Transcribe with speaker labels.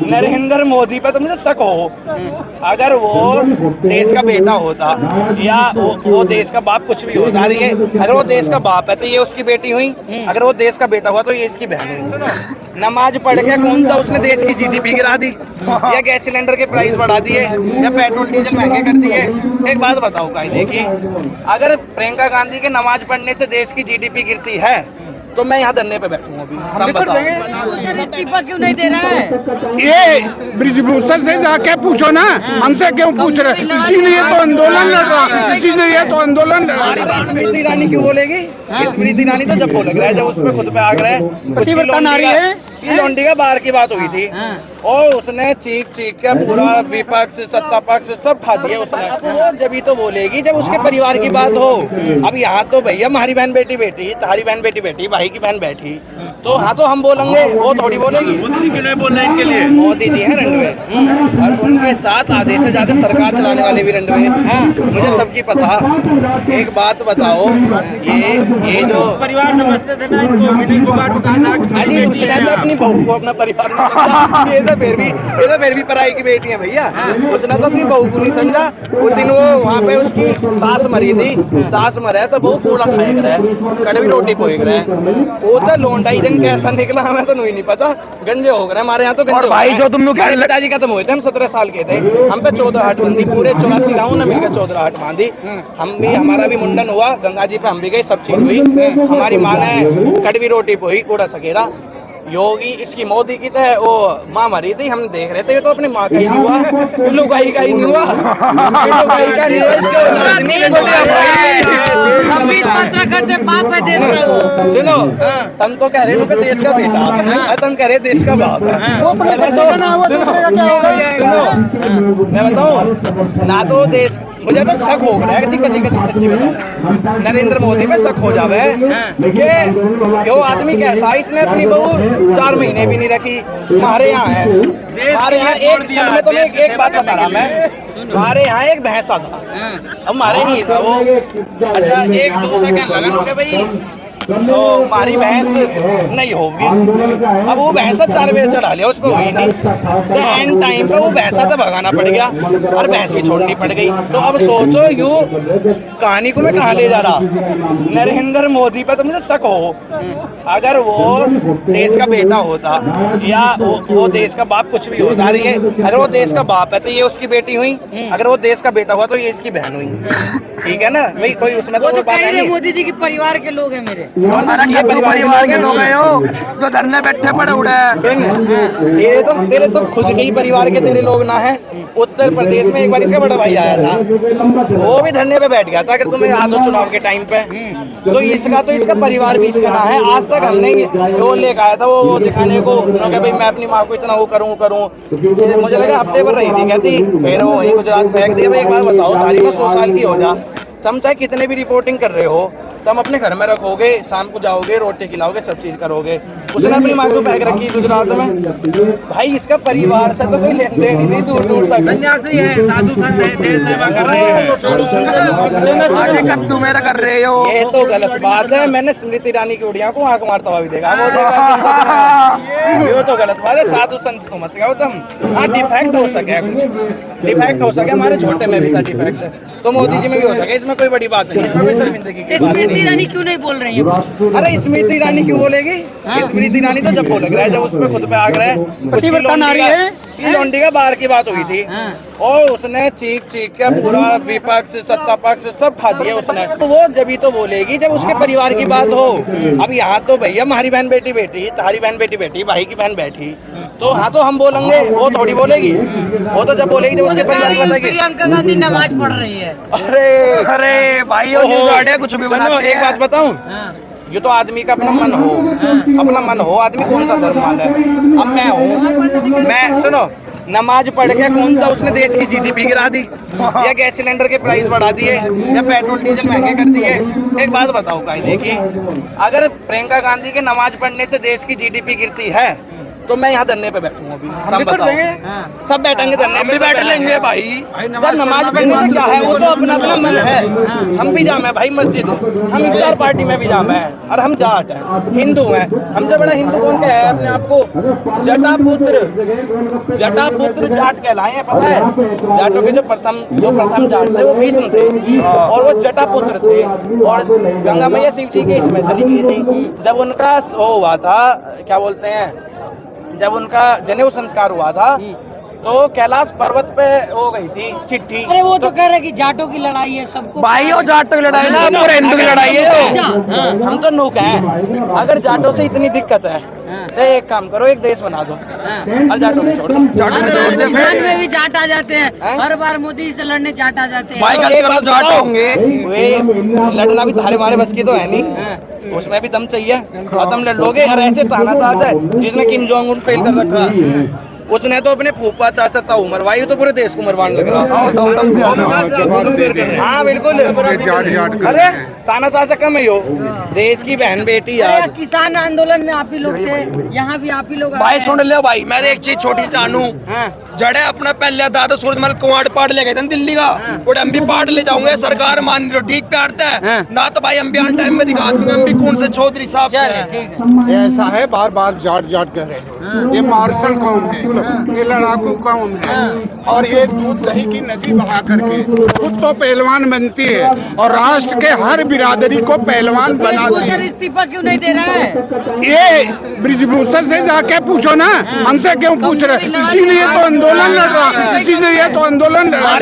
Speaker 1: नरेंद्र मोदी पे तो मुझे शक हो, अगर वो देश का बेटा होता या वो देश का बाप कुछ भी होता, ये अगर वो देश का बाप है तो ये उसकी बेटी हुई, अगर वो देश का बेटा हुआ तो ये इसकी बहन हुई। सुनो, नमाज पढ़ के कौन सा उसने देश की जीडीपी गिरा दी, या गैस सिलेंडर के प्राइस बढ़ा दिए, या पेट्रोल डीजल महंगे कर दिए। एक बात बताओ कायदे की, अगर प्रियंका गांधी के नमाज पढ़ने से देश की जीडीपी गिरती है तो मैं यहाँ धरने पे बैठूंगा अभी। हम बताओ
Speaker 2: इस्तीफा क्यों नहीं दे रहा है?
Speaker 3: ये ब्रिजभूषण से जाके पूछो ना, हमसे क्यों पूछ रहे? इसीलिए तो आंदोलन लड़ रहा, इसीलिए तो आंदोलन लड़ रहा।
Speaker 1: स्मृति ईरानी क्यों बोलेगी? स्मृति ईरानी तो जब बोल रहा है, जब उसमें खुद पे आग रहा है,
Speaker 3: पतिव्रता नारी है।
Speaker 1: लोंडी का बाहर की बात हुई थी और उसने चीख के पूरा विपक्ष सत्ता पक्ष सब खा दिया उसने। अब वो जब तो बोलेगी जब उसके परिवार की बात हो। अब यहाँ तो भैया हमारी बहन बेटी बैठी, तुम्हारी बहन बेटी बैठी, भाई की बहन बैठी, तो हाँ तो हम बोलेंगे, वो थोड़ी बोलेगी।
Speaker 4: मोदी जी क्यों नहीं बोल रहे इनके लिए?
Speaker 1: मोदी जी हैं रंडवे और उनके साथ आधे से ज्यादा सरकार चलाने वाले भी रंडवे। मुझे सबकी पता। एक बात बताओ, ये जो
Speaker 4: परिवार समझते थे ना इनको, विनय फोगाट को कहा था
Speaker 1: अजी उसने तो अपनी बहू को अपना परिवार नहीं समझा। ये तो फिर भी पराई की बेटी है भैया। उसने तो अपनी बहू को नहीं समझा। उस दिन वो वहाँ पे उसकी सास मरी थी, सास मरे तो बहू कूड़ा खाए रहे, कड़वी रोटी पोएग रहे। वो तो लोंडा ही दिन कैसा निकला हमें तो नहीं पता। गंजे हो गए हमारे यहाँ तो।
Speaker 5: और भाई जो तुम लोग
Speaker 1: पिताजी खत्म हुए थे, हम 17 साल के थे, हम पे 14 हाट बंदी, पूरे 84 गाँव ने मिलकर 14 हाट बांधी। हम भी, हमारा भी मुंडन हुआ गंगा जी पे, हम भी गए, सब चीज हुई। हमारी माँ ने कड़वी रोटी पोई, कूड़ा सकेरा। योगी इसकी मोदी की तो वो माँ मरी थी, हम देख रहे थे। ये तो अपनी माँ का ही नहीं हुआ, लुगाई का ही नहीं हुआ, लुगाई का नहीं हुआ, इसके औलाद नहीं
Speaker 2: करते बाप है देश का वो।
Speaker 1: सुनो, तुम तो कह रहे हो कि देश का बेटा और तुम कह रहे देश का बाप है। सुनो, मैं बताऊँ ना, तो देश मुझे तो शक हो रहा है कि कभी कभी सच्ची बताऊँ नरेंद्र मोदी पे शक हो जावे कि वो आदमी कैसा, इसने अपनी बहू 4 महीने भी नहीं रखी। हमारे यहाँ है, हमारे यहाँ एक तो एक बात बता रहा मैं, हमारे यहाँ एक भैंसा था, हमारे नहीं था वो। अच्छा, एक दूसरे के लगन हो गए भाई, तो हमारी भैंस नहीं होगी। अब वो भैंसा 4 बजे चढ़ा लिया, उसको हुई नहीं, तो एंड टाइम पे वो भैंसा तो भगाना पड़ गया और भैंस भी छोड़नी पड़ गई। तो अब सोचो यूँ कहानी को मैं कहाँ ले जा रहा। नरेंद्र मोदी पे तो मुझे शक हो, अगर वो देश का बेटा होता या वो देश का बाप कुछ भी होता, ये अगर वो देश का बाप है तो ये उसकी बेटी हुई, अगर वो देश का बेटा हुआ तो ये इसकी बहन हुई। ठीक है ना भाई, कोई उसमें तो बात नहीं।
Speaker 2: मोदी जी के परिवार के लोग हैं मेरे।
Speaker 1: ये
Speaker 5: परिवार के लोग हैं हो जो धरने बैठे पड़े उड़े हैं।
Speaker 1: तेरे तो खुद के ही परिवार के तेरे लोग ना है। उत्तर प्रदेश में एक बार इसका बड़ा भाई आया था, वो भी धरने पे बैठ गया था, अगर तुम्हें याद हो चुनाव के टाइम पे। तो इसका परिवार भी इसका ना है। आज तक हमने वो लेकर आया था वो दिखाने को, उन्होंने भाई मैं अपनी माँ को इतना वो करूँ। मुझे लगा हफ्ते भर रही थी, कहती फिर वो वहीं गुजरात फेंक दिया। भाई एक बात बताओ, तारीख में 100 साल की हो जा, तुम चाहे कितने भी रिपोर्टिंग कर रहे हो, तुम अपने घर में रखोगे, शाम को जाओगे, रोटी खिलाओगे, सब चीज करोगे। उसने अपनी माँ को पैक रखी गुजरात में। भाई इसका परिवार से तो कोई लेन देन ही नहीं, दूर दूर तक।
Speaker 4: सन्यासी है, साधु संत है, देश सेवा कर रहे हैं।
Speaker 5: कद्दू मेरा कर रहे हो,
Speaker 1: ये तो गलत बात है। मैंने स्मृति ईरानी की उड़िया को आंख मारता हुआ भी देखा, वो देखा। ये तो गलत बात है, साधु संत को मत कहो तुम। हाँ, डिफेक्ट हो सके, कुछ डिफेक्ट हो सके, हमारे छोटे में भी था डिफेक्ट, तो मोदी जी में भी हो सके। इसमें कोई बड़ी बात नहीं, इसमें कोई शर्मिंदगी की बात नहीं।
Speaker 2: ईरानी क्यों नहीं बोल रही है?
Speaker 1: अरे स्मृति ईरानी क्यों बोलेगी? स्मृति ईरानी तो जब बोल रहा है, जब उसमें खुद पे आग रहा है,
Speaker 3: पतिव्रता नारी है।
Speaker 1: लोंडी का बाहर की बात हुई थी और उसने चीख के पूरा विपक्ष सत्ता पक्ष सब खा दिया उसने। तो वो जब तो बोलेगी जब उसके परिवार की बात हो। अब यहाँ तो भैया हमारी बहन बेटी बैठी, तुम्हारी बहन बेटी बैठी, भाई की बहन बैठी, तो हाँ तो हम बोलेंगे, वो थोड़ी बोलेगी। वो तो जब बोलेगी जब उसके परिवार की बात।
Speaker 2: प्रियंका गांधी नमाज पढ़ रही है।
Speaker 5: अरे भाई कुछ भी बनाते।
Speaker 1: एक बात बताऊं, ये तो आदमी का अपना मन हो, अपना मन हो, आदमी कौन सा धर्म मान है। अब मैं हूँ, मैं सुनो, नमाज पढ़ के कौन सा उसने देश की जीडीपी गिरा दी, या गैस सिलेंडर के प्राइस बढ़ा दिए, या पेट्रोल डीजल महंगे कर दिए। एक बात बताओ कायदे की, अगर प्रियंका गांधी के नमाज पढ़ने से देश की जीडीपी गिरती है तो मैं यहाँ धरने पे बैठूंगा अभी। हम बताओ, सब बैठेंगे धरने पे,
Speaker 5: बैठ लेंगे भाई।
Speaker 1: जब नमाज पढ़ने से क्या है, वो तो अपना अपना मन है। हम भी जामे भाई मस्जिद, हम इफ्तार पार्टी में भी जामे हैं, और हम जाट हैं, हिंदू हैं। हमसे बड़ा हिंदू कौन क्या है अपने आप को? जटा पुत्र जाट कहलाए हैं, पता है? जाटों के जो प्रथम जाट थे वो भीष्म थे, और वो जटा पुत्र थे। और गंगा मैया शिव जी के इसमें से निकली थी। जब उनका वो हुआ था, क्या बोलते हैं, जब उनका जनेऊ संस्कार हुआ था, तो कैलाश पर्वत पे हो गई थी चिट्ठी।
Speaker 2: अरे वो तो कह रहे कि जाटों की लड़ाई है, सबको
Speaker 5: भाई वो जाटों की लड़ाई ना, पूरे हिंदू की लड़ाई है।
Speaker 1: हम तो नूक हैं। अगर जाटों से इतनी दिक्कत है तो एक काम करो, एक देश बना दो और जाटों को छोड़ दो।
Speaker 2: राजस्थान में भी जाट आ जाते हैं, हर बार मोदी से लड़ने जाट आ जाते हैं।
Speaker 5: भाई गलत करो जाट होंगे।
Speaker 1: वे लड़ना भी थारे मारे बस की तो है नहीं, उसमें भी दम चाहिए और तुम लड़ लोगे। और ऐसे तानाशाह है जिसने किम जोंग उन फेल कर रखा है, उसने तो अपने फूफा चाचा ताऊ मरवाई, तो पूरे देश को मरवाने लग रहा। हाँ बिल्कुल, अरे तानाशाह से कम ही हो, देश की बहन बेटी
Speaker 2: अरे
Speaker 1: यार।
Speaker 2: किसान आंदोलन में आप ही लोग थे, यहाँ भी आप ही लोग
Speaker 5: भाई सुन ले भाई, मैं एक चीज छोटी सी जानू। जड़े अपना पहले दादा सूरजमल कुआड़ पाड़ ले गए थे दिल्ली का, और हम भी पाड़ ले जाऊंगे, सरकार मान लो ठीक पे आड़ता है ना, तो भाई हम भी आन टाइम में दिखा दूंगे हम भी कौन से चौधरी साहब से हैं।
Speaker 3: ऐसा है, बार बार जाट जाट कह रहे हैं। ये मार्शल कौन है, ये लड़ाकू कौन है, और ये दूध दही की नदी बहा करके खुद तो पहलवान बनती है और राष्ट्र के हर बिरादरी को पहलवान बनाती है।
Speaker 2: इस्तीफा क्यों नहीं दे रहा है?
Speaker 3: ये ब्रिजभूषण से जाके पूछो ना, हमसे क्यों पूछ रहे? इसीलिए तो आंदोलन लड़ रहा, इसीलिए तो आंदोलन लड़ रहा।